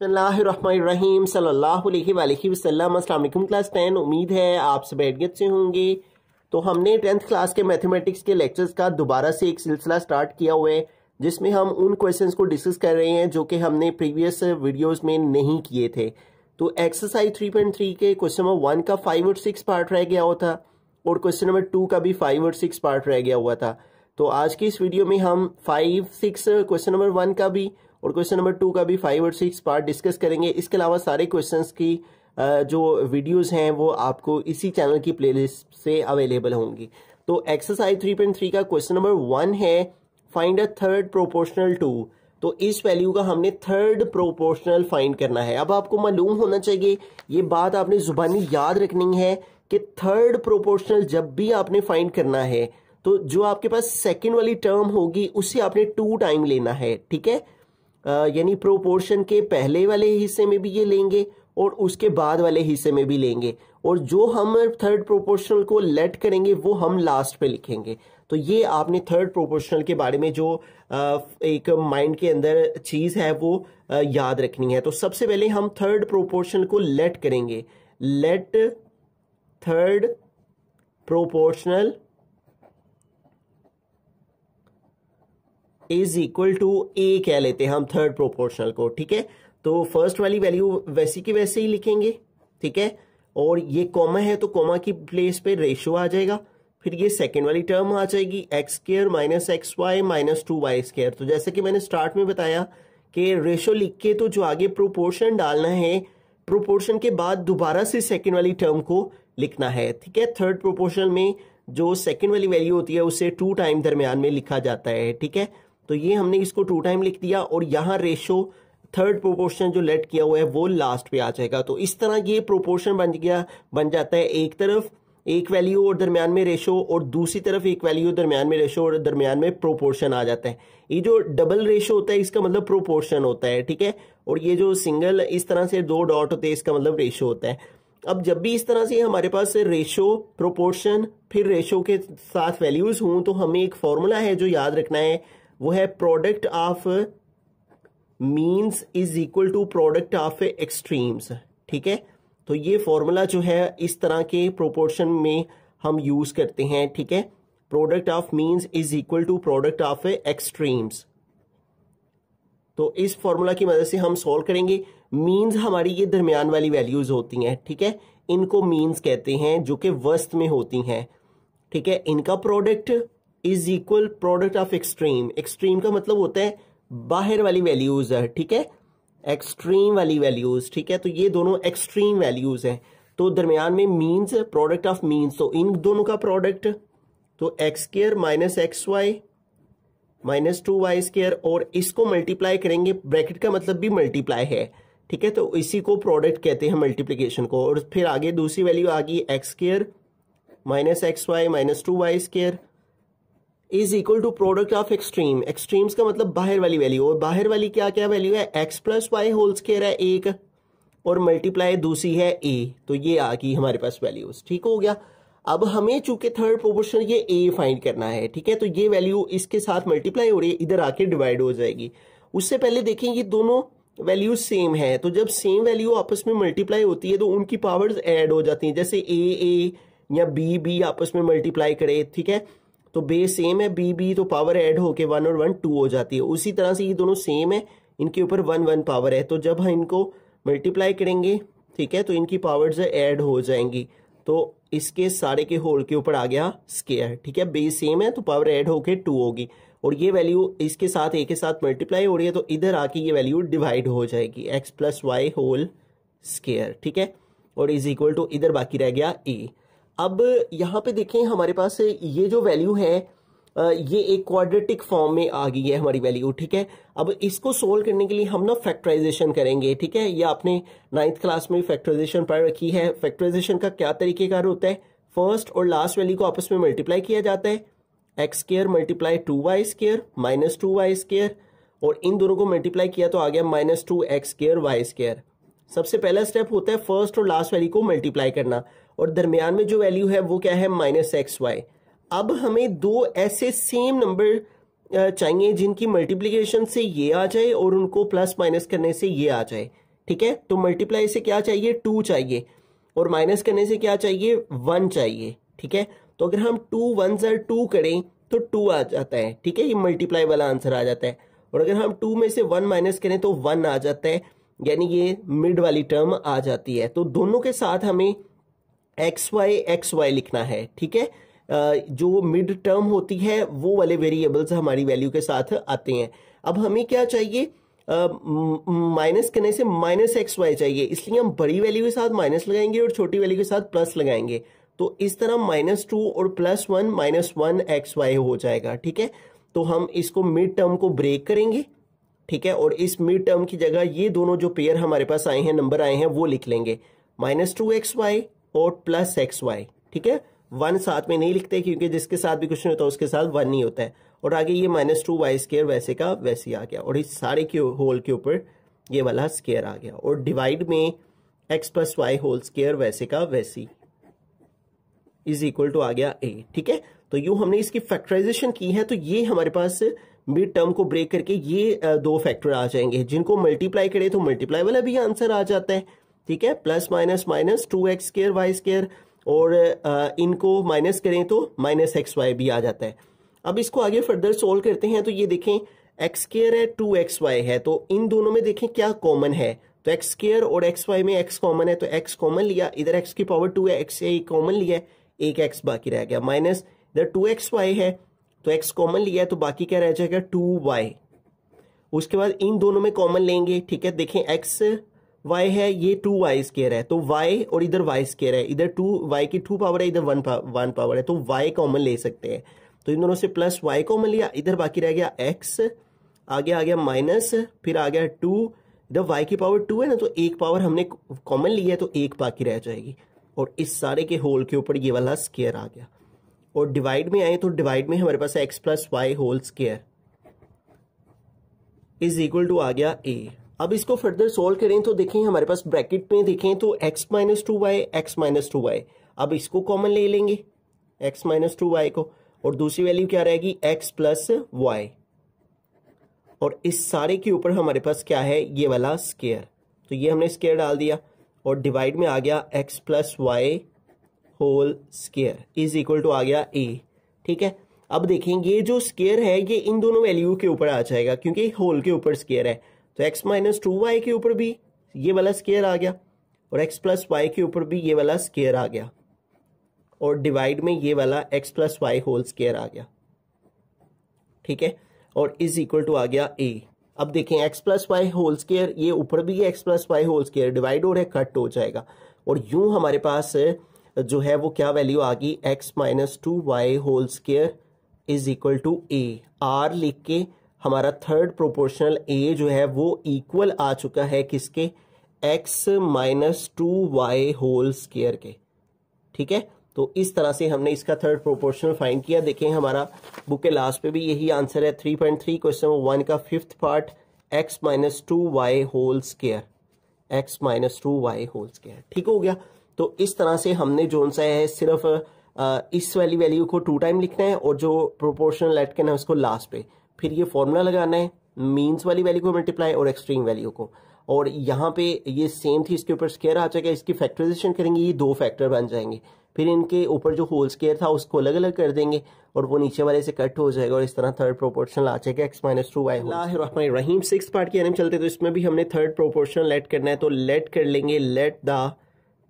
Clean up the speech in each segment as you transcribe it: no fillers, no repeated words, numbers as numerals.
बिस्मिल्लाहिर्रहमानिर्रहीम सल्लल्लाहु अलैहि वसल्लम। अस्सलाम वालेकुम क्लास 10। उम्मीद है आप सब खैरियत से होंगे। तो हमने 10th क्लास के मैथमेटिक्स के लेक्चर्स का दोबारा से एक सिलसिला स्टार्ट किया हुआ है, जिसमें हम उन क्वेश्चंस को डिस्कस कर रहे हैं जो कि हमने प्रीवियस वीडियोस में नहीं किए थे। तो एक्सरसाइज 3.3 के क्वेश्चन नंबर 1 का 5 और 6 पार्ट रह गया हुआ था और क्वेश्चन नंबर 2 का भी 5 और 6 पार्ट रह गया हुआ था। तो आज की इस वीडियो में हम 5, 6 क्वेश्चन नंबर 1 का भी और क्वेश्चन नंबर 2 का भी 5 और 6 पार्ट डिस्कस करेंगे। इसके अलावा सारे क्वेश्चंस की जो वीडियोस हैं वो आपको इसी चैनल की प्लेलिस्ट से अवेलेबल होंगी। तो एक्सरसाइज 3.3 का क्वेश्चन नंबर 1 है find a third proportional to. तो इस वैल्यू का हमने थर्ड प्रोपोर्शनल फाइंड करना है। अब आपको मालूम होना चाहिए, ये बात आपने जुबानी याद रखनी है कि थर्ड प्रोपोर्शनल जब भी आपने फाइंड करना है तो जो आपके पास सेकंड वाली टर्म होगी उससे आपने 2 टाइम लेना है, ठीक है। यानी प्रोपोर्शन के पहले वाले हिस्से में भी ये लेंगे और उसके बाद वाले हिस्से में भी लेंगे, और जो हम थर्ड प्रोपोर्शनल को लेट करेंगे वो हम लास्ट पे लिखेंगे। तो ये आपने थर्ड प्रोपोर्शनल के बारे में जो एक माइंड के अंदर चीज है वो याद रखनी है। तो सबसे पहले हम थर्ड प्रोपोर्शनल को लेट करेंगे। Let third proportional is equal to A कह लेते हैं हम थर्ड प्रोपोर्शनल को, ठीक है। तो फर्स्ट वाली वैल्यू वैसी की वैसे ही लिखेंगे, ठीक है। और ये कॉमा है तो कॉमा की प्लेस पे रेशो आ जाएगा। फिर ये सेकेंड वाली टर्म आ जाएगी x square minus x y minus 2y square. तो जैसे कि मैंने स्टार्ट में बताया कि रेशो लिख के तो जो आगे प्रोपोर्शन डालना है, प्रोपोर्शन के बाद दोबारा से सेकेंड वाली टर्म को लिखना है, ठीक है। थर्ड प्रोपोर्शनल में जो सेकेंड वाली वैल्यू होती है उसे 2 टाइम दरमियान में लिखा जाता है, ठीक है। तो ये हमने इसको 2 टाइम लिख दिया और यहाँ रेशो थर्ड प्रोपोर्शन जो लेट किया हुआ है वो लास्ट पे आ जाएगा। तो इस तरह ये प्रोपोर्शन बन जाता है, एक तरफ एक वैल्यू और दरमियान में रेशो और दूसरी तरफ एक वैल्यू दरमियान में रेशो और दरमियान में प्रोपोर्शन आ जाता है। ये जो डबल रेशो होता है इसका मतलब प्रोपोर्शन होता है, ठीक है। और ये जो सिंगल इस तरह से 2 डॉट होते हैं इसका मतलब रेशो होता है। अब जब भी इस तरह से हमारे पास रेशो, प्रोपोर्शन फिर रेशो के साथ वैल्यूज हों तो हमें एक फॉर्मूला है जो याद रखना है, वो है product of means is equal to product of extremes, ठीक है। तो ये फॉर्मूला जो है इस तरह के प्रोपोर्शन में हम यूज करते हैं, ठीक है। Product of means is equal to product of extremes. तो इस फॉर्मूला की मदद से हम सॉल्व करेंगे। मीन्स हमारी ये दरमियान वाली वैल्यूज होती हैं, ठीक है। इनको मीन्स कहते हैं जो कि वस्त में होती हैं, ठीक है। इनका product is equal product of extreme. Extreme का मतलब होता है बाहर वाली वैल्यूज है, ठीक है, एक्सट्रीम वाली वैल्यूज, ठीक है। तो ये दोनों एक्सट्रीम वैल्यूज हैं। तो दरमियान में मीन्स, प्रोडक्ट ऑफ मीन्स, तो इन दोनों का प्रोडक्ट तो x square minus x y minus 2y square, और इसको मल्टीप्लाई करेंगे, ब्रैकेट का मतलब भी मल्टीप्लाई है, ठीक है। तो इसी को प्रोडक्ट कहते हैं, मल्टीप्लीकेशन को। और फिर आगे दूसरी वैल्यू आ गई x square minus x y minus 2y square is equal to product of extreme. Extremes का मतलब बाहर वाली वैल्यू, और बाहर वाली क्या क्या वैल्यू है, x plus y whole square है एक, और मल्टीप्लाई दूसरी है ए। तो ये आ गई हमारे पास वैल्यूज, ठीक हो गया। अब हमें चूंकि थर्ड प्रोपोर्शन ये ए फाइंड करना है, ठीक है। तो ये वैल्यू इसके साथ मल्टीप्लाई हो रही है, इधर आके डिवाइड हो जाएगी। उससे पहले देखें ये दोनों वैल्यूज सेम है, तो जब सेम वैल्यू आपस में मल्टीप्लाई होती है तो उनकी पावर्स ऐड हो जाती हैं। जैसे ए या बी आपस में मल्टीप्लाई करे, ठीक है, तो बेस सेम है, बी तो पावर ऐड होके 1 और 1 2 हो जाती है। उसी तरह से ये दोनों सेम है, इनके ऊपर 1 1 पावर है, तो जब हम इनको मल्टीप्लाई करेंगे, ठीक है, तो इनकी पावर्स ऐड हो जाएंगी। तो इसके सारे के होल के ऊपर आ गया स्क्वायर, ठीक है। बेस सेम है तो पावर ऐड होके 2 होगी, और ये वैल्यू इसके साथ ए के साथ मल्टीप्लाई हो रही है तो इधर आके ये वैल्यू डिवाइड हो जाएगी, x plus y whole square, ठीक है। और इज इक्वल टू इधर बाकी रह गया ए। अब यहाँ पे देखें हमारे पास ये जो वैल्यू है ये एक क्वाड्रेटिक फॉर्म में आ गई है हमारी वैल्यू, ठीक है। अब इसको सोल्व करने के लिए हम ना फैक्टराइजेशन करेंगे, ठीक है। ये आपने 9th क्लास में फैक्टराइजेशन पढ़ रखी है। फैक्टराइजेशन का क्या तरीकेकार होता है, फर्स्ट और लास्ट वैल्यू को आपस में मल्टीप्लाई किया जाता है, x square multiply 2y square minus 2y square, और इन दोनों को मल्टीप्लाई किया तो आ गया minus 2x square Y square. सबसे पहला स्टेप होता है फर्स्ट और लास्ट वैल्यू को मल्टीप्लाई करना, और दरमियान में जो वैल्यू है वो क्या है, माइनस एक्स वाई। अब हमें 2 ऐसे सेम नंबर चाहिए जिनकी मल्टीप्लिकेशन से ये आ जाए और उनको प्लस माइनस करने से ये आ जाए। ठीक है। तो मल्टीप्लाई से क्या चाहिए, 2 चाहिए, और माइनस करने से क्या चाहिए, 1 चाहिए, ठीक है। तो अगर हम 2 1s 2 करें तो 2 आ जाता है, ठीक है, ये मल्टीप्लाई वाला आंसर आ जाता है। और अगर हम 2 में से 1 माइनस करें तो 1 आ जाता है, यानी ये मिड वाली टर्म आ जाती है। तो दोनों के साथ हमें एक्स वाई लिखना है, ठीक है। जो मिड टर्म होती है वो वाले वेरिएबल्स हमारी वैल्यू के साथ आते हैं। अब हमें क्या चाहिए, माइनस करने से माइनस एक्स वाई चाहिए, इसलिए हम बड़ी वैल्यू के साथ माइनस लगाएंगे और छोटी वैल्यू के साथ प्लस लगाएंगे। तो इस तरह -2 और +1 -1 एक्स वाई हो जाएगा, ठीक है। तो हम इसको मिड टर्म को ब्रेक करेंगे, ठीक है, और इस मिड टर्म की जगह ये दोनों जो पेयर हमारे पास आए हैं, नंबर आए हैं, वो लिख लेंगे, -2xy और +xy, ठीक है। 1 साथ में नहीं लिखते क्योंकि जिसके साथ भी क्वेश्चन होता है उसके साथ 1 नहीं होता है। और आगे ये -2y² वैसे का वैसे ही आ गया, और इस सारे के होल के ऊपर ये वाला स्क्वायर आ गया, और डिवाइड में x + y होल स्क्वायर वैसे का वैसी इज इक्वल टू आ गया a, ठीक है। तो यूं हमने इसकी फैक्टराइजेशन की है, तो ये हमारे पास मिड टर्म को ब्रेक करके ये 2 फैक्टर आ जाएंगे, जिनको मल्टीप्लाई करें तो मल्टीप्लाई वाला भी आंसर आ जाता है, ठीक है, +- 2x² y², और इनको माइनस करें तो -xy भी आ जाता है। अब इसको आगे फर्दर सोल्व करते हैं, तो ये देखें x² है, 2xy है, तो इन दोनों में देखें क्या कॉमन है। तो x² और xy में x कॉमन है, तो x कॉमन लिया, इधर x की पावर 2 है, x से कॉमन लिया, एक x बाकी रह गया, माइनस इधर 2xy है तो x कॉमन लिया है, तो बाकी क्या रह जाएगा 2y। उसके बाद इन दोनों में कॉमन लेंगे, ठीक है, देखें x y है, ये 2y² है, तो y और इधर y² है, इधर 2y की 2 पावर है, इधर 1 पावर है, तो y कॉमन ले सकते हैं। तो इन दोनों से +y कॉमन लिया, इधर बाकी रह गया x, आगे आ गया माइनस, फिर आ गया 2, इधर y की पावर 2 है ना, तो एक पावर हमने कॉमन ली है, तो एक बाकी रह जाएगी, और इस सारे के होल के ऊपर ये वाला स्क्वायर आ गया। और डिवाइड में आए तो डिवाइड में हमारे पास x + y whole square is equal to आ गया a। अब इसको फर्दर सोल्व करें तो देखें हमारे पास ब्रैकेट में देखें तो x - 2y x - 2y, अब इसको कॉमन ले लेंगे x - 2y को, और दूसरी वैल्यू क्या रहेगी x + y, और इस सारे के ऊपर हमारे पास क्या है, ये वाला स्क्वायर, तो ये हमने स्क्वायर डाल दिया, और डिवाइड में आ गया x + y whole square is equal to आ गया a, ठीक है। अब देखें ये जो स्क्वायर है ये इन दोनों वैल्यू के ऊपर आ जाएगा, क्योंकि होल के ऊपर स्क्वायर है, तो x - 2y के ऊपर भी ये वाला स्क्वायर आ गया, और x + y के ऊपर भी ये वाला स्क्वायर आ गया, और डिवाइड में ये वाला x + y होल स्क्वायर आ गया, ठीक है, और इज इक्वल टू आ गया a। अब देखें x + y होल स्क्वायर, ये ऊपर भी है x + y whole square, divide हो रहा है, कट हो जाएगा, और यूं हमारे पास जो है वो क्या वैल्यू आ गई, x - 2y whole square is equal to a। r लिख के हमारा थर्ड प्रोपोर्शनल a जो है वो इक्वल आ चुका है किसके, x - 2y होल स्क्वायर के, ठीक है। तो इस तरह से हमने इसका थर्ड प्रोपोर्शनल फाइंड किया। देखें हमारा बुक के लास्ट पे भी यही आंसर है, 3.3 क्वेश्चन 1 का 5th part, x - 2y whole square, x - 2y whole square, ठीक हो गया। तो इस तरह से हमने जो सा है सिर्फ इस वाली वैल्यू को 2 टाइम लिखना है, और जो प्रोपोर्शनल ऐड करना है उसको लास्ट पे, फिर ये फॉर्मूला लगाना है मीन्स वाली वैल्यू को मल्टीप्लाई और एक्सट्रीम वैल्यू को, और यहाँ पे ये सेम थी, इसके ऊपर स्क्वायर आ जाएगा, इसकी फैक्टराइजेशन करेंगे, ये 2 फैक्टर बन जाएंगे, फिर इनके ऊपर जो होल स्क्वायर था उसको अलग अलग कर देंगे, और वो नीचे वाले से कट हो जाएगा, और इस तरह थर्ड प्रोपोर्शनल आ जाएगा x - 2y। रहीम 6th पार्ट की एनएम चलते, तो इसमें भी हमने थर्ड प्रोपोर्शनल लेट करना है, तो लेट कर लेंगे, लेट द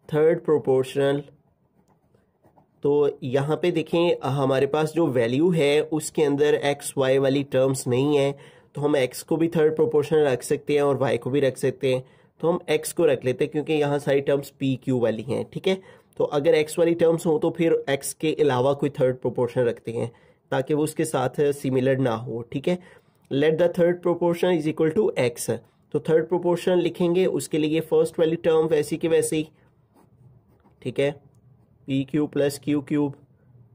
थर्ड प्रोपोर्शनल। तो यहाँ पे देखें हमारे पास जो वैल्यू है उसके अंदर x y वाली टर्म्स नहीं है, तो हम x को भी थर्ड प्रोपोर्शनल रख सकते हैं और y को भी रख सकते हैं, तो हम x को रख लेते हैं क्योंकि यहाँ सारी टर्म्स p q वाली हैं, ठीक है। तो अगर x वाली टर्म्स हो तो फिर x के अलावा कोई थर्ड प्रोपोर्शनल रखते हैं ताकि वो उसके साथ सिमिलर ना हो, ठीक है। Let the third proportional is equal to x, तो थर्ड प्रोपोर्शनल लिखेंगे, उसके लिए फर्स्ट वाली टर्म वैसी की वैसे ही, ठीक है, pq + q³,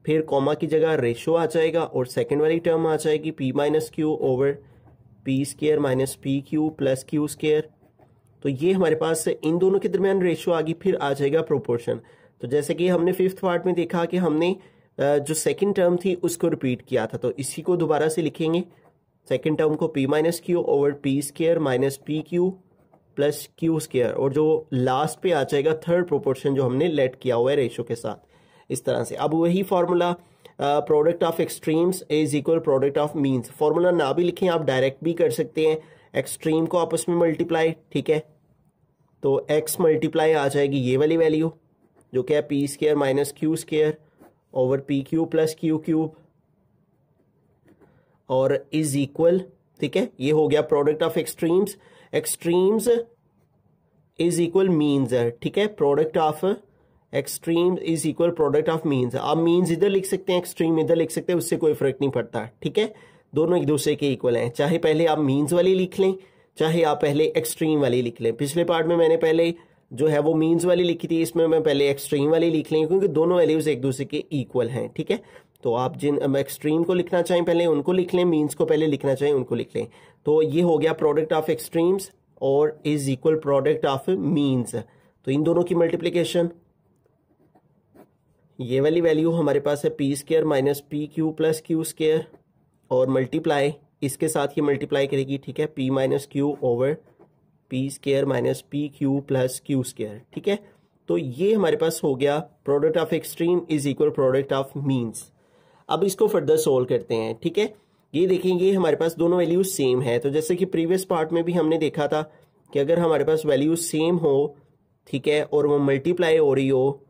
फिर कॉमा की जगह रेशो आ जाएगा, और सेकंड वाली टर्म आ जाएगी p - q over p² - pq + q²। तो ये हमारे पास इन दोनों के दरमियान रेशो आ गई, फिर आ जाएगा प्रोपोर्शन। तो जैसे कि हमने 5th पार्ट में देखा कि हमने जो सेकंड टर्म थी उसको रिपीट किया था, तो इसी को दोबारा से लिखेंगे, सेकंड टर्म को p - q over p² - pq plus Q square, और जो लास्ट पे आ जाएगा थर्ड प्रोपोर्शन जो हमने लेट किया हुआ है रेशो के साथ, इस तरह से। अब वही formula product of extremes is equal product of means. Formula ना भी लिखें आप डायरेक्ट भी कर सकते हैं, एक्सट्रीम को आपस में मल्टीप्लाई, ठीक है। तो x मल्टीप्लाई आ जाएगी ये वाली वैल्यू जो क्या है P square minus Q square over P cube plus Q cube, और इज इक्वल, ठीक है, ये हो गया product of extremes. Extremes is equal means है, ठीक है, product of extreme is equal product of means. आप मीन्स इधर लिख सकते हैं, एक्सट्रीम इधर लिख सकते हैं, उससे कोई फर्क नहीं पड़ता, ठीक है, दोनों एक दूसरे के इक्वल हैं। चाहे पहले आप मीन्स वाली लिख लें, चाहे आप पहले एक्सट्रीम वाली लिख लें। पिछले पार्ट में मैंने पहले जो है वो मीन्स वाली लिखी थी, इसमें मैं पहले एक्सट्रीम वाली लिख लें क्योंकि दोनों वैल्यूज एक दूसरे के इक्वल हैं, ठीक है। तो आप जिन एक्सट्रीम को लिखना चाहें पहले उनको लिख लें, मीन्स को पहले लिखना चाहें उनको लिख लें। तो ये हो गया प्रोडक्ट ऑफ एक्सट्रीम्स और is equal product of means. तो इन दोनों की मल्टीप्लीकेशन, ये वाली वैल्यू हमारे पास है P square minus P Q plus Q square, और मल्टीप्लाई इसके साथ ये मल्टीप्लाई करेगी, ठीक है, P minus Q over P square minus P Q plus Q square, ठीक है। तो ये हमारे पास हो गया product of extreme is equal product of means. अब इसको फर्दर सोल्व करते हैं, ठीक है। ये देखेंगे हमारे पास दोनों वैल्यूज सेम है, तो जैसे कि प्रीवियस पार्ट में भी हमने देखा था कि अगर हमारे पास वैल्यूज सेम हो, ठीक है, और वो मल्टीप्लाई हो रही हो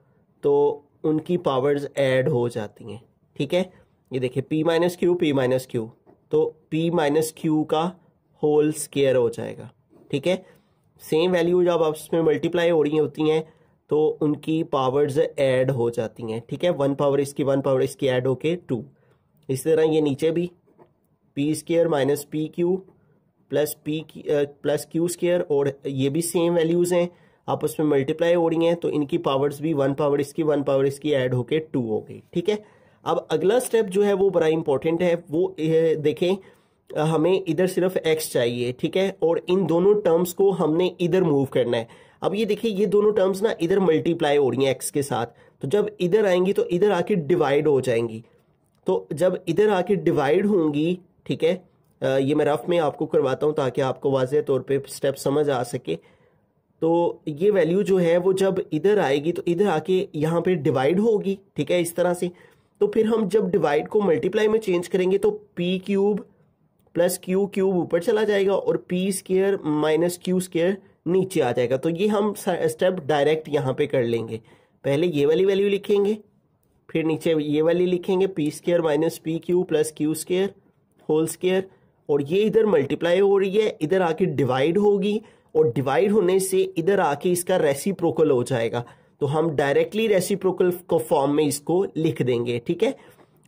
तो उनकी पावर्स ऐड हो जाती हैं, ठीक है। ये देखिए पी माइनस क्यू, तो पी माइनस क्यू का होल स्क्वायर हो जाएगा, ठीक है। सेम वैल्यू जब आपस में मल्टीप्लाई हो रही होती हैं तो उनकी पावर्स ऐड हो जाती हैं, ठीक है। वन पावर इसकी ऐड होके 2। इसी तरह ये नीचे भी P square minus P Q plus Q square, और ये भी सेम वैल्यूज हैं, आपस में मल्टीप्लाई हो रही हैं तो इनकी पावर्स भी वन पावर इसकी ऐड होके 2 हो गई, ठीक है। अब अगला स्टेप जो है वो बड़ा इंपॉर्टेंट है, वो देखें हमें इधर सिर्फ x चाहिए, ठीक है, और इन दोनों टर्म्स को हमने इधर मूव करना है। अब ये देखिए ये दोनों टर्म्स ना इधर मल्टीप्लाई हो रही हैं x के साथ, तो जब इधर आएंगी तो इधर आके डिवाइड हो जाएंगी। तो जब इधर आके डिवाइड होंगी, ठीक है, ये मैं रफ में आपको करवाता हूं ताकि आपको वाज़ेह तौर पे स्टेप समझ आ सके। तो ये वैल्यू जो है वो जब इधर आएगी तो इधर आके यहाँ पे डिवाइड होगी, ठीक है, इस तरह से। तो फिर हम जब डिवाइड को मल्टीप्लाई में चेंज करेंगे तो P cube plus Q cube ऊपर चला जाएगा और P square minus Q square नीचे आ जाएगा। तो ये हम स्टेप डायरेक्ट यहाँ पे कर लेंगे। पहले ये वाली वैल्यू लिखेंगे, फिर नीचे ये वाली लिखेंगे p square minus P Q plus Q square whole square, और ये इधर मल्टीप्लाई हो रही है, इधर आके डिवाइड होगी, और डिवाइड होने से इधर आके इसका रेसिप्रोकल हो जाएगा। तो हम डायरेक्टली रेसिप्रोकल को फॉर्म में इसको लिख देंगे, ठीक है।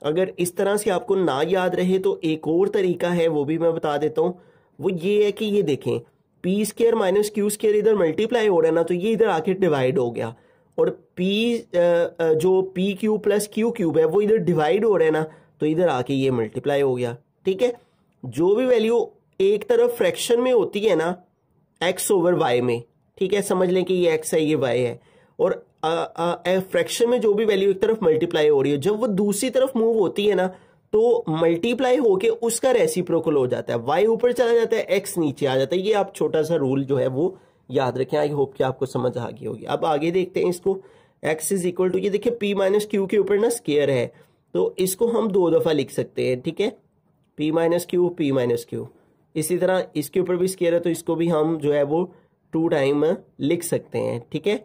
अगर इस तरह से आपको ना याद रहे तो एक और तरीका है, वो भी मैं बता देता हूँ। वो ये है कि ये देखें P square minus Q square इधर मल्टीप्लाई हो रहा है ना, तो ये इधर आके डिवाइड हो गया, और जो P Q plus Q cube है वो इधर डिवाइड हो रहा है ना, तो इधर आके ये मल्टीप्लाई हो गया, ठीक है। जो भी वैल्यू एक तरफ फ्रैक्शन में होती है ना x ओवर y में, ठीक है, समझ लें कि ये x है ये y है, और फ्रैक्शन में जो भी वैल्यू एक तरफ मल्टीप्लाई हो रही है जब वो दूसरी तरफ मूव होती है ना तो मल्टीप्लाई होके उसका रेसिप्रोकल हो जाता है, y ऊपर चला जाता है, x नीचे आ जाता है। ये आप छोटा सा रूल जो है वो याद रखें, आई होप कि आपको समझ आ गई होगी। अब आगे देखते हैं इसको, x इज इक्वल टू, ये देखिए p माइनस क्यू के ऊपर ना स्क्वायर है, तो इसको हम 2 दफा लिख सकते हैं, ठीक है, p माइनस क्यू। इसी तरह इसके ऊपर भी स्क्वायर है तो इसको भी हम जो है वो 2 टाइम लिख सकते हैं, ठीक है।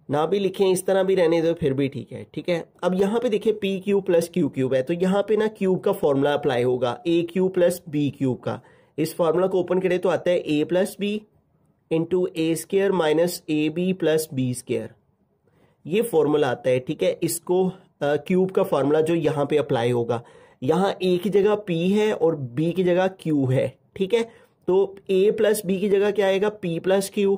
ना भी लिखें इस तरह भी रहने दो फिर भी ठीक है, ठीक है। अब यहाँ पे देखिए P cube plus Q cube है, तो यहाँ पे ना क्यूब का फॉर्मूला अप्लाई होगा, A cube plus B cube का। इस फॉर्मूला को ओपन करें तो आता है A plus B into A square minus A B plus B square, ये फॉर्मूला आता है, ठीक है। इसको क्यूब का फॉर्मूला जो यहाँ पे अप्लाई होगा, यहाँ ए की जगह p है और b की जगह q है, ठीक है। तो a प्लस बी की जगह क्या आएगा, p प्लस क्यू,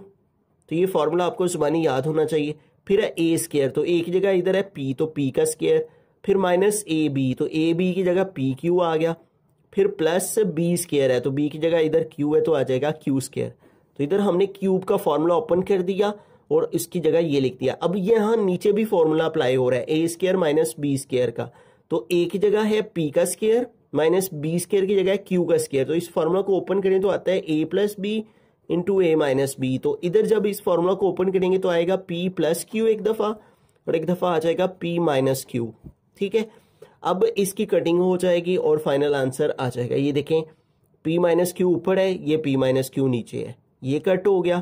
तो ये फॉर्मूला आपको जुबानी याद होना चाहिए। फिर है a स्क्वायर, तो a की जगह इधर है p, तो p का स्क्वायर, फिर माइनस ए बी, तो ए बी की जगह पी क्यू आ गया, फिर प्लस b स्क्वायर है, तो b की जगह इधर q है तो आ जाएगा q स्क्वायर। तो इधर हमने क्यूब का फॉर्मूला ओपन कर दिया और इसकी जगह ये लिख दिया। अब यहाँ नीचे भी फॉर्मूला अप्लाई हो रहा है ए स्क्वायर माइनस बी स्क्वायर का, तो a की जगह है p का स्क्वायर माइनस बी स्क्वायर की जगह है q का स्क्वायर। तो इस फॉर्मूला को ओपन करें तो आता है a plus B into a minus b. तो इधर जब इस फॉर्मूला को ओपन करेंगे तो आएगा पी प्लस क्यू एक दफ़ा और एक दफ़ा आ जाएगा पी माइनस क्यू। ठीक है, अब इसकी कटिंग हो जाएगी और फाइनल आंसर आ जाएगा। ये देखें पी माइनस क्यू ऊपर है, ये पी माइनस क्यू नीचे है, ये कट हो गया।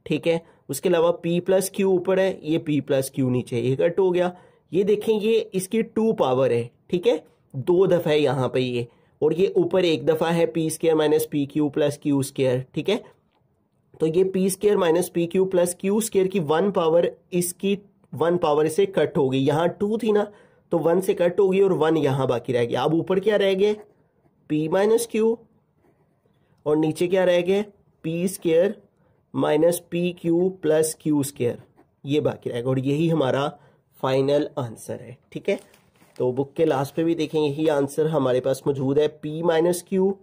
ठीक है, उसके अलावा पी प्लस क्यू ऊपर है, ये पी प्लस क्यू नीचे है, ये कट हो गया। ये देखें ये इसकी 2 पावर है। ठीक है, 2 दफ़ा है यहाँ पे ये, और ये ऊपर एक दफ़ा है P square minus P Q plus Q square. ठीक है, तो ये P square minus P Q plus Q square की 1 पावर इसकी 1 पावर से कट हो गई। यहाँ 2 थी ना, तो 1 से कट हो गई और 1 यहाँ बाकी रह गया। अब ऊपर क्या रह गया, पी माइनस क्यू, और नीचे क्या रह गया, P square minus P Q plus Q square, ये बाकी रहेगा। और यही हमारा फाइनल आंसर है। ठीक है, तो बुक के लास्ट पे भी देखेंगे यही आंसर हमारे पास मौजूद है, पी माइनस क्यू।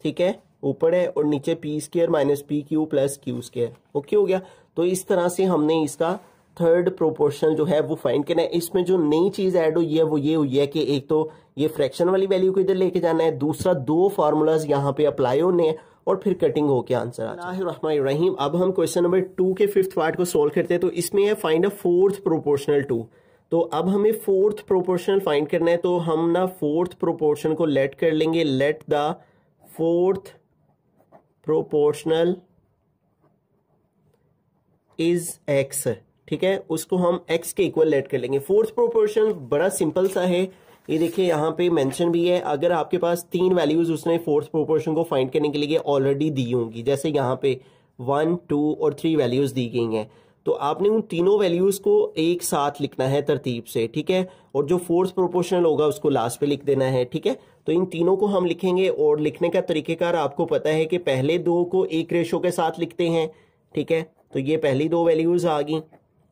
ठीक है, ऊपर है और नीचे P square minus P Q plus Q square. Okay हो गया। तो इस तरह से हमने इसका थर्ड प्रोपोर्शनल जो है वो फाइंड करना है। इसमें जो नई चीज ऐड हुई है वो ये हुई है कि एक तो ये फ्रैक्शन वाली वैल्यू को इधर लेके जाना है, दूसरा 2 फार्मूलाज यहाँ पे अप्लाई होने हैं और फिर कटिंग होके आंसर आ जाए। अब हम क्वेश्चन नंबर 2 के 5th पार्ट को सोल्व करते हैं। तो इसमें है फाइंड अ 4th प्रोपोर्शनल 2। तो अब हमें 4th प्रोपोर्शनल फाइंड करना है। तो हम ना 4th प्रोपोर्शन को लेट कर लेंगे, let the 4th proportional is x। ठीक है, उसको हम x के इक्वल लेट कर लेंगे। 4th प्रोपोर्शन बड़ा सिंपल सा है, ये देखिए यहाँ पे मेंशन भी है। अगर आपके पास 3 वैल्यूज उसने 4th प्रोपोर्शन को फाइंड करने के लिए ऑलरेडी दी होंगी, जैसे यहाँ पे 1, 2 और 3 वैल्यूज दी गई हैं, तो आपने उन तीनों वैल्यूज को एक साथ लिखना है तरतीब से। ठीक है, और जो 4th प्रोपोर्शनल होगा उसको लास्ट पे लिख देना है। ठीक है, तो इन तीनों को हम लिखेंगे और लिखने का तरीकेकार आपको पता है कि पहले 2 को एक रेशो के साथ लिखते हैं। ठीक है, तो ये पहली 2 वैल्यूज आ गई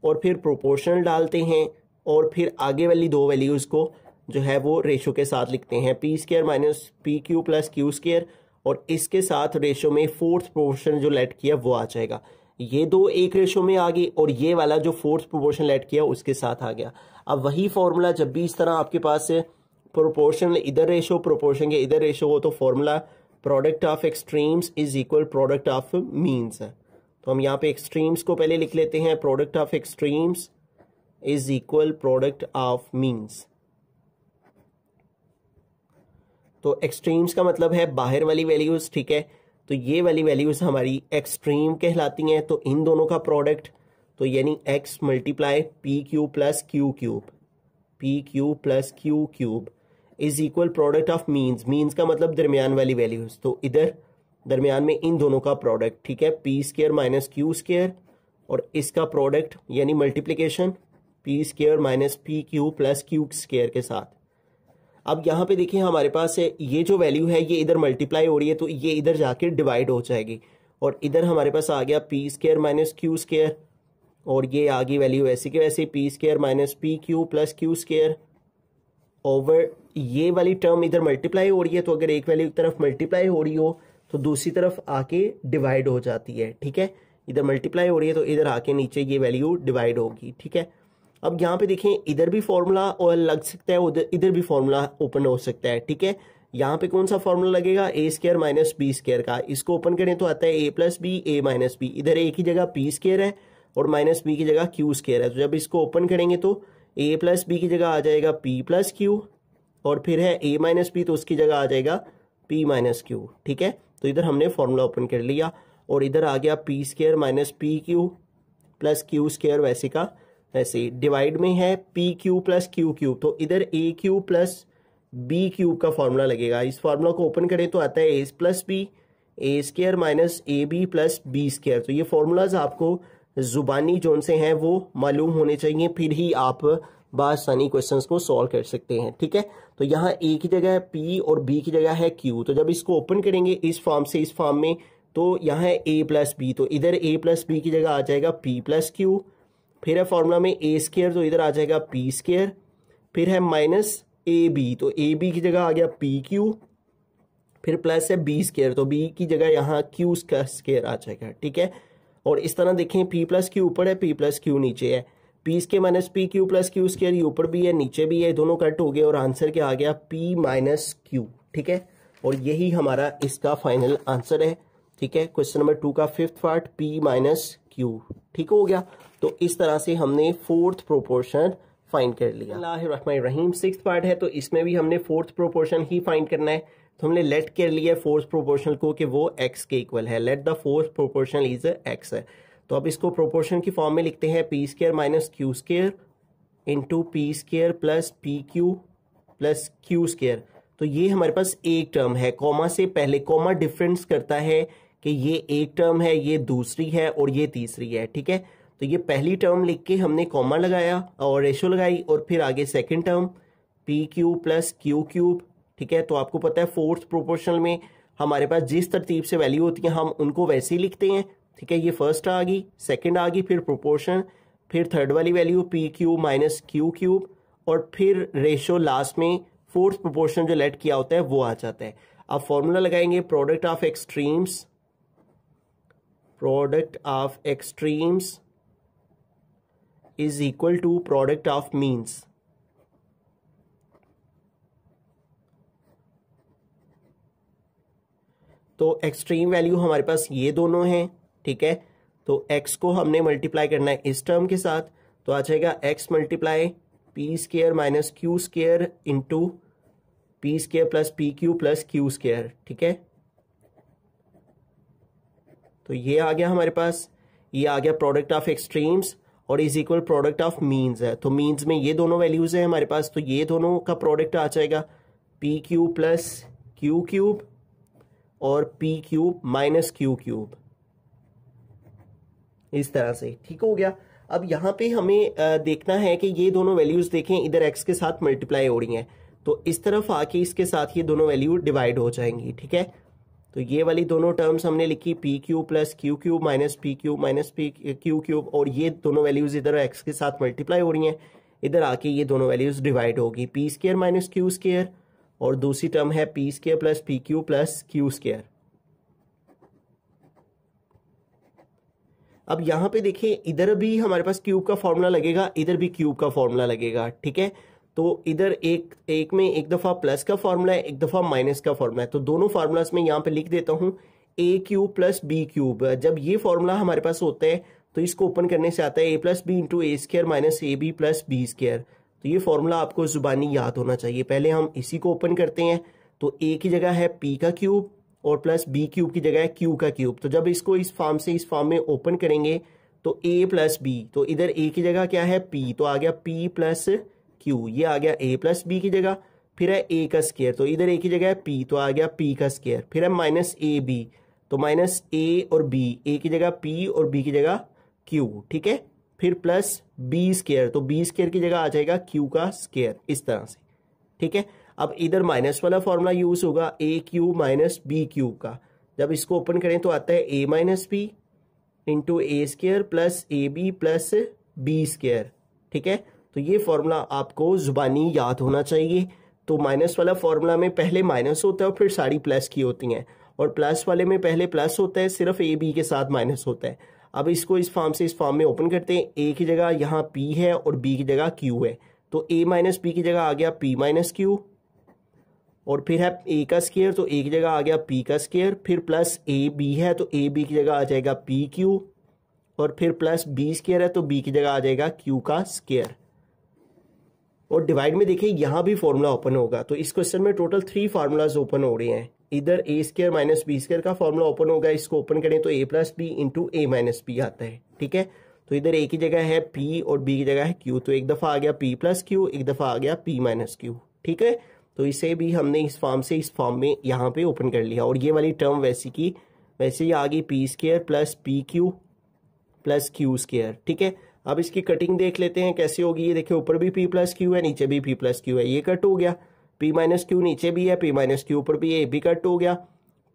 और फिर प्रोपोर्शनल डालते हैं और फिर आगे वाली 2 वैल्यूज को जो है वो रेशो के साथ लिखते हैं, P square minus P Q plus Q square, और इसके साथ रेशो में 4th प्रोपोर्शन जो लेट किया वो आ जाएगा। ये 2 एक रेशो में आ गई और ये वाला जो 4th प्रोपोर्शन लेट किया उसके साथ आ गया। अब वही फॉर्मूला जब भी इस तरह आपके पास प्रोपोर्शन इधर रेशो प्रोपोर्शन के इधर रेशो हो, तो formula product of extremes is equal product of means है। तो हम यहाँ पे एक्सट्रीम्स को पहले लिख लेते हैं, product of extremes is equal product of means. तो एक्सट्रीम्स का मतलब है बाहर वाली वैल्यूज। ठीक है, तो ये वाली वैल्यूज हमारी एक्सट्रीम कहलाती हैं। तो इन दोनों का प्रोडक्ट, तो यानी x multiply P Q plus Q cube, P Q plus Q cube is equal product of means. Means का मतलब दरमियान वाली वैल्यूज, तो इधर दरमियान में इन दोनों का प्रोडक्ट। ठीक है, P square minus Q square और इसका प्रोडक्ट यानी multiplication P square minus P Q plus Q square के साथ। अब यहाँ पे देखिए हमारे पास है ये जो वैल्यू है ये इधर मल्टीप्लाई हो रही है, तो ये इधर जाके डिवाइड हो जाएगी और इधर हमारे पास आ गया P square minus Q square, और ये आ गई वैल्यू वैसे के वैसे P square minus P Q plus Q square over ये वाली टर्म इधर मल्टीप्लाई हो रही है। तो अगर एक वैल्यू की तरफ मल्टीप्लाई हो रही हो तो दूसरी तरफ आके डिवाइड हो जाती है। ठीक है, इधर मल्टीप्लाई हो रही है तो इधर आके नीचे ये वैल्यू डिवाइड होगी। ठीक है, अब यहाँ पे देखें इधर भी फॉर्मूला और लग सकता है, उधर इधर भी फॉर्मूला ओपन हो सकता है। ठीक है, यहाँ पे कौन सा फॉर्मूला लगेगा, ए स्क्वायर माइनस बी स्क्वायर का। इसको ओपन करें तो आता है A plus B A minus B. इधर ए की जगह पी स्क्वायर है और माइनस बी की जगह क्यू स्क्वायर है। तो जब इसको ओपन करेंगे तो ए प्लस बी की जगह आ जाएगा पी प्लस क्यू, और फिर है ए माइनस बी तो उसकी जगह आ जाएगा पी माइनस क्यू। ठीक है, तो इधर हमने फॉर्मूला ओपन कर लिया और इधर आ गया P square minus P Q plus Q square वैसे का वैसे। डिवाइड में है P Q plus Q cube, तो इधर A Q plus B cube का फॉर्मूला लगेगा। इस फॉर्मूला को ओपन करें तो आता है A plus B A square minus A B plus B square. तो ये फॉर्मूलाज आपको जुबानी जोन से हैं वो मालूम होने चाहिए, फिर ही आप बासानी क्वेश्चंस को सॉल्व कर सकते हैं। ठीक है, तो यहाँ ए की जगह है पी और बी की जगह है क्यू। तो जब इसको ओपन करेंगे इस फॉर्म से इस फॉर्म में, तो यहाँ है ए प्लस बी, तो इधर ए प्लस बी की जगह आ जाएगा पी प्लस क्यू। फिर है फॉर्मूला में ए स्क्वायर, तो इधर आ जाएगा पी स्क्वायर। फिर है माइनस ए बी, तो ए बी की जगह आ गया पी क्यू। फिर प्लस है बी स्क्वायर, तो बी की जगह यहाँ क्यू का स्क्वायर आ जाएगा। ठीक है, और इस तरह देखें पी प्लस क्यू ऊपर है, पी प्लस क्यू नीचे है, P square minus P Q plus Q square ये ऊपर भी है नीचे भी है, दोनों कट हो गए और आंसर क्या आ गया पी माइनस क्यू। ठीक है, और यही हमारा इसका फाइनल आंसर है। ठीक है। क्वेश्चन नंबर 2 का fifth part p minus Q, ठीक हो गया। तो इस तरह से हमने फोर्थ प्रोपोर्शन फाइंड कर लिया। अल्लाहुर्रहमानिर्रहीम, सिक्स्थ पार्ट है तो इसमें भी हमने फोर्थ प्रोपोर्शन ही फाइंड करना है। तो हमने लेट कर लिया फोर्थ प्रोपोर्शन को कि वो x के इक्वल है। Let the fourth proportion is x है। तो अब इसको प्रोपोर्शन की फॉर्म में लिखते हैं P square minus Q square into P square plus P Q plus Q square. तो ये हमारे पास एक टर्म है, कॉमा से पहले। कॉमा डिफरेंस करता है कि ये एक टर्म है, ये दूसरी है और ये तीसरी है, ठीक है। तो ये पहली टर्म लिख के हमने कॉमा लगाया और रेशो लगाई, और फिर आगे second term P cube plus Q cube, ठीक है। तो आपको पता है फोर्थ प्रोपोर्शनल में हमारे पास जिस तरतीब से वैल्यू होती है हम उनको वैसे ही लिखते हैं, ठीक है। ये फर्स्ट आ गई, सेकंड आ गई, फिर प्रोपोर्शन, फिर थर्ड वाली value P cube minus Q cube, और फिर रेशो लास्ट में फोर्थ प्रोपोर्शन जो लेट किया होता है वो आ जाता है। अब फॉर्मूला लगाएंगे, product of extremes is equal to product of means. तो एक्सट्रीम वैल्यू हमारे पास ये दोनों हैं, ठीक है। तो x को हमने मल्टीप्लाई करना है इस टर्म के साथ, तो आ जाएगा x multiply P square minus Q square into P square plus P Q plus Q square, ठीक है। तो ये आ गया हमारे पास, ये आ गया प्रोडक्ट ऑफ एक्सट्रीम्स और is equal product of means है। तो मीन्स में ये दोनों वैल्यूज है हमारे पास, तो ये दोनों का प्रोडक्ट आ जाएगा P cube plus Q cube और P cube minus Q cube, इस तरह से, ठीक हो गया। अब यहाँ पे हमें देखना है कि ये दोनों वैल्यूज देखें इधर x के साथ मल्टीप्लाई हो रही हैं, तो इस तरफ आके इसके साथ ये दोनों वैल्यू डिवाइड हो जाएंगी, ठीक है। तो ये वाली दोनों टर्म्स हमने लिखी P cube plus Q cube minus P cube minus P Q cube, और ये दोनों वैल्यूज इधर x के साथ मल्टीप्लाई हो रही हैं, इधर आके ये दोनों वैल्यूज डिवाइड होगी, P square minus Q square, और दूसरी टर्म है P square plus P Q plus Q square. अब यहां पे देखिए इधर भी हमारे पास क्यूब का फॉर्मूला लगेगा, इधर भी क्यूब का फॉर्मूला लगेगा, ठीक है। तो इधर एक में एक दफा प्लस का फॉर्मूला है, एक दफा माइनस का फॉर्मूला है। तो दोनों फार्मूलाज में यहाँ पे लिख देता हूं ए क्यूब प्लस बी क्यूब। जब ये फॉर्मूला हमारे पास होता है तो इसको ओपन करने से आता है A plus B into A square minus A B plus B square. तो ये फॉर्मूला आपको जुबानी याद होना चाहिए। पहले हम इसी को ओपन करते हैं, तो ए की जगह है पी का क्यूब और प्लस बी क्यूब की जगह है क्यू का क्यूब। तो जब इसको इस फॉर्म से इस फॉर्म में ओपन करेंगे तो a प्लस बी, तो इधर a की जगह क्या है p, तो आ गया p प्लस q, ये आ गया a प्लस बी की जगह, फिर है a का स्क्वायर, तो इधर a की जगह है p, तो आ गया p का स्क्वायर, फिर है माइनस a b, तो माइनस a और b, a की जगह p और b की जगह q, ठीक है। फिर प्लस b स्क्वायर, तो b स्क्वायर की जगह आ जाएगा q का स्क्वायर, इस तरह से, ठीक है। अब इधर माइनस वाला फॉर्मूला यूज होगा a cube minus b cube का। जब इसको ओपन करें तो आता है a minus b into A square plus a B plus B square, ठीक है। तो ये फॉर्मूला आपको जुबानी याद होना चाहिए। तो माइनस वाला फॉर्मूला में पहले माइनस होता है और फिर सारी प्लस की होती हैं, और प्लस वाले में पहले प्लस होता है, सिर्फ ए बी के साथ माइनस होता है। अब इसको इस फॉर्म से इस फॉर्म में ओपन करते हैं, ए की जगह यहाँ पी है और बी की जगह क्यू है, तो ए माइनस बी की जगह आ गया पी माइनस क्यू, और फिर है ए का स्क्वायर, तो ए की जगह आ गया पी का स्क्वायर, फिर प्लस ए बी है तो ए बी की जगह आ जाएगा पी क्यू, और फिर प्लस बी स्क्वायर है तो बी की जगह आ जाएगा क्यू का स्क्वायर। और डिवाइड में देखिए यहाँ भी फॉर्मूला ओपन होगा। तो इस क्वेश्चन में टोटल 3 फार्मूलाज ओपन हो रहे हैं। इधर ए स्क्वायर माइनस बी स्क्वायर का फॉर्मूला ओपन होगा, इसको ओपन करें तो ए plus B into a minus B आता है, ठीक है। तो इधर ए की जगह है पी और बी की जगह है क्यू, तो एक दफा आ गया पी प्लस क्यू, एक दफा आ गया पी माइनस क्यू, ठीक है। तो इसे भी हमने इस फॉर्म से इस फॉर्म में यहाँ पे ओपन कर लिया, और ये वाली टर्म वैसी की वैसे ही आ गई P square plus P Q plus Q square, ठीक है। अब इसकी कटिंग देख लेते हैं कैसे होगी। ये देखिए ऊपर भी p प्लस क्यू है, नीचे भी p प्लस क्यू है, ये कट हो गया। p माइनस क्यू नीचे भी है, p माइनस क्यू ऊपर भी है, ये भी कट हो गया।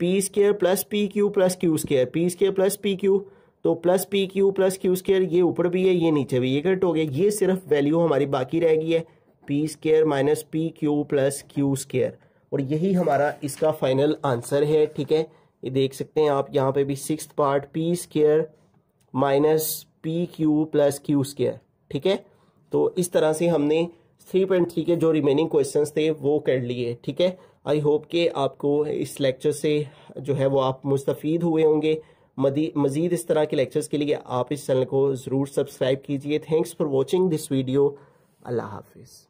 P square plus P Q plus Q square, P square plus P Q, तो plus P Q plus Q square, ये ऊपर भी है ये नीचे भी, ये कट हो गया। ये सिर्फ वैल्यू हमारी बाकी रह गई है P square minus P Q plus Q square, और यही हमारा इसका फाइनल आंसर है, ठीक है। ये देख सकते हैं आप यहाँ पे भी 6th part P square minus P Q plus Q square, ठीक है। तो इस तरह से हमने 3.3 के जो रिमेनिंग क्वेश्चंस थे वो कर लिए, ठीक है। आई होप कि आपको इस लेक्चर से जो है वो आप मुस्तफ़ीद हुए होंगे। मज़ीद इस तरह के लेक्चर्स के लिए आप इस चैनल को ज़रूर सब्सक्राइब कीजिए। Thanks for watching this video. अल्लाह हाफिज़।